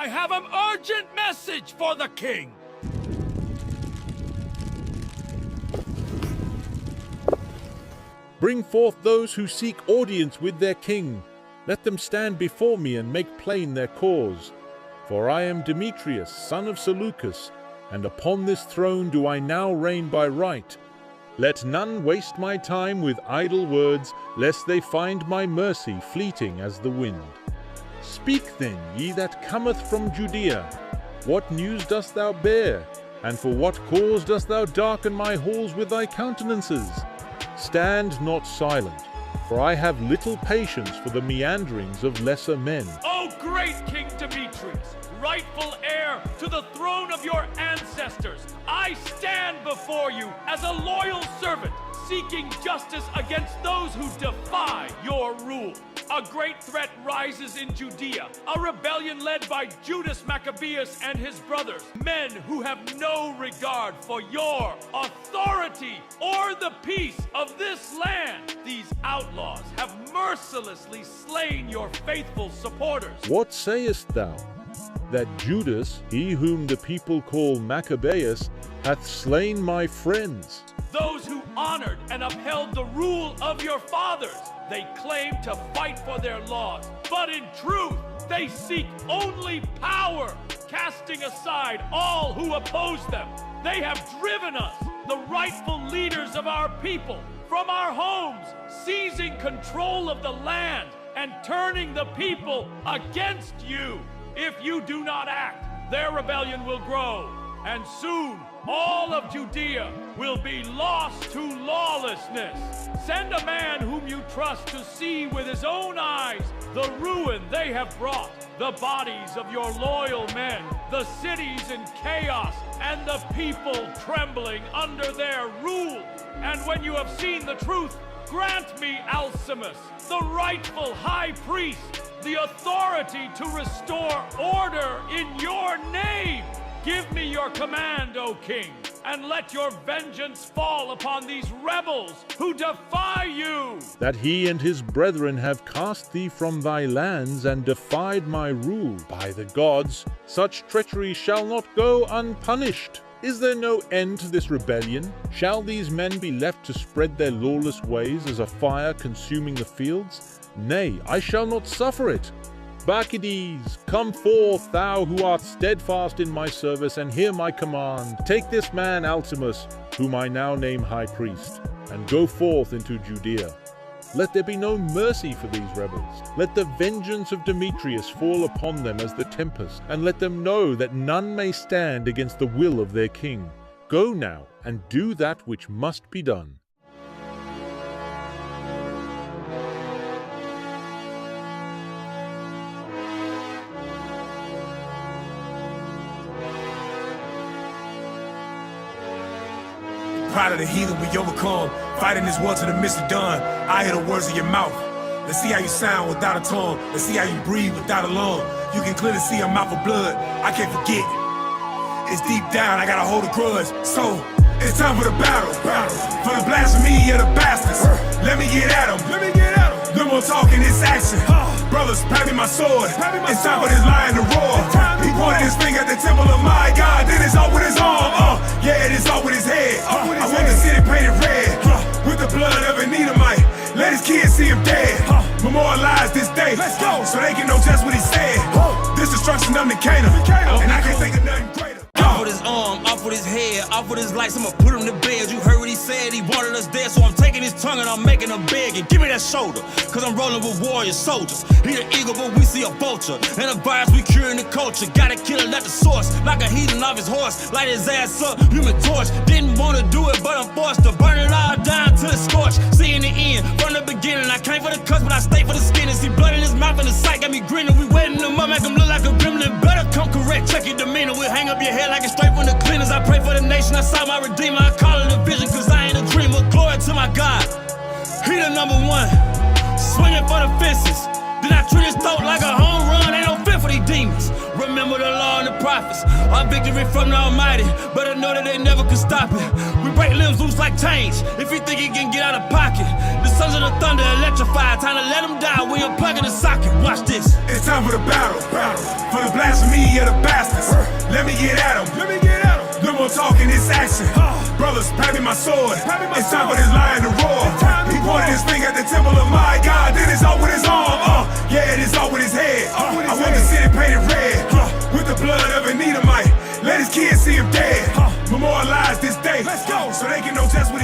I have an urgent message for the king! Bring forth those who seek audience with their king. Let them stand before me and make plain their cause. For I am Demetrius, son of Seleucus, and upon this throne do I now reign by right. Let none waste my time with idle words, lest they find my mercy fleeting as the wind. Speak then, ye that cometh from Judea. What news dost thou bear? And for what cause dost thou darken my halls with thy countenances? Stand not silent, for I have little patience for the meanderings of lesser men. O great King Demetrius, rightful heir to the throne of your ancestors, I stand before you as a loyal servant, seeking justice against those who defy your rule. A great threat rises in Judea, a rebellion led by Judas Maccabeus and his brothers, men who have no regard for your authority or the peace of this land. These outlaws have mercilessly slain your faithful supporters. What sayest thou? That Judas, he whom the people call Maccabeus, hath slain my friends? Those who honored and upheld the rule of your fathers. They claim to fight for their laws, but in truth, they seek only power, casting aside all who oppose them. They have driven us, the rightful leaders of our people, from our homes, seizing control of the land and turning the people against you. If you do not act, their rebellion will grow, and soon all of Judea will be lost to lawlessness. Send a man whom you trust to see with his own eyes the ruin they have brought, the bodies of your loyal men, the cities in chaos, and the people trembling under their rule. And when you have seen the truth, grant me, Alcimus, the rightful high priest, the authority to restore order in your name. Give me your command, O king, and let your vengeance fall upon these rebels who defy you. That he and his brethren have cast thee from thy lands and defied my rule. By the gods, such treachery shall not go unpunished. Is there no end to this rebellion? Shall these men be left to spread their lawless ways as a fire consuming the fields? Nay, I shall not suffer it. Bacchides, come forth, thou who art steadfast in my service, and hear my command. Take this man Alcimus, whom I now name high priest, and go forth into Judea. Let there be no mercy for these rebels. Let the vengeance of Demetrius fall upon them as the tempest, and let them know that none may stand against the will of their king. Go now, and do that which must be done. Proud of the heathen we overcome, fighting this war to the midst of dawn. I hear the words of your mouth. Let's see how you sound without a tongue. Let's see how you breathe without a lung. You can clearly see I'm out for blood. I can't forget. It's deep down, I gotta hold a grudge. So, it's time for the battle. For the blasphemy of the bastards. Let me get at them. No more talking, it's action. Brothers, pass me my sword. It's time for this lion to roar. He pointed his finger at the temple of my God. Then it's all with his arm. Yeah, it is all with his head. I want the city painted red with the blood of an Edomite. Let his kids see him dead. Memorialize this day so they can know just what he said. This destruction of Nicanor, and I can't think of nothing greater. Off with his arm, off with his head, off with his lights, I'ma put him to bed. You heard what he said, he wanted us dead, so I'm taking his tongue and I'm making him beg. And give me that shoulder, cause I'm rolling with warrior soldiers. He the eagle, but we see a vulture. And a virus, we curing the culture. Gotta kill it at the source, like a heathen off his horse. Light his ass up, human torch. Didn't wanna do it, but I'm forced to burn it all down to the scorch. See in the end, from the beginning, I came for the cuss, but I stay for the skin. And see blood in his mouth and the sight got me grinning. We wetting him up, make him look like a gremlin. Better come correct, check your demeanor. We'll hang up your head like it's straight from the cleaners. I pray for the nation, I saw my redeemer. I call it a vision, cause I ain't a dreamer. Glory to my God, he the number one. Swinging for the fences, then I treat his throat like a home run. Ain't no fit for these demons. Remember the law and the prophets. Our victory from the Almighty, but I know that they never could stop it. We break limbs loose like chains, if you think he can get out of pocket. The sons of the thunder electrified, time to let him die when you're plugging the socket. Watch this. It's time for the battle, for the blasphemy of the bastards. Let me get at him. No more talking, it's action. Brothers, pat me my sword. It's time for this lion to roar. He pointed his finger at the temple of my God, then it's all with his arm. Yeah, it is all with his head. I want the city painted red with the blood of an Edomite. Let his kids see him dead. Memorialize this day so they can know just what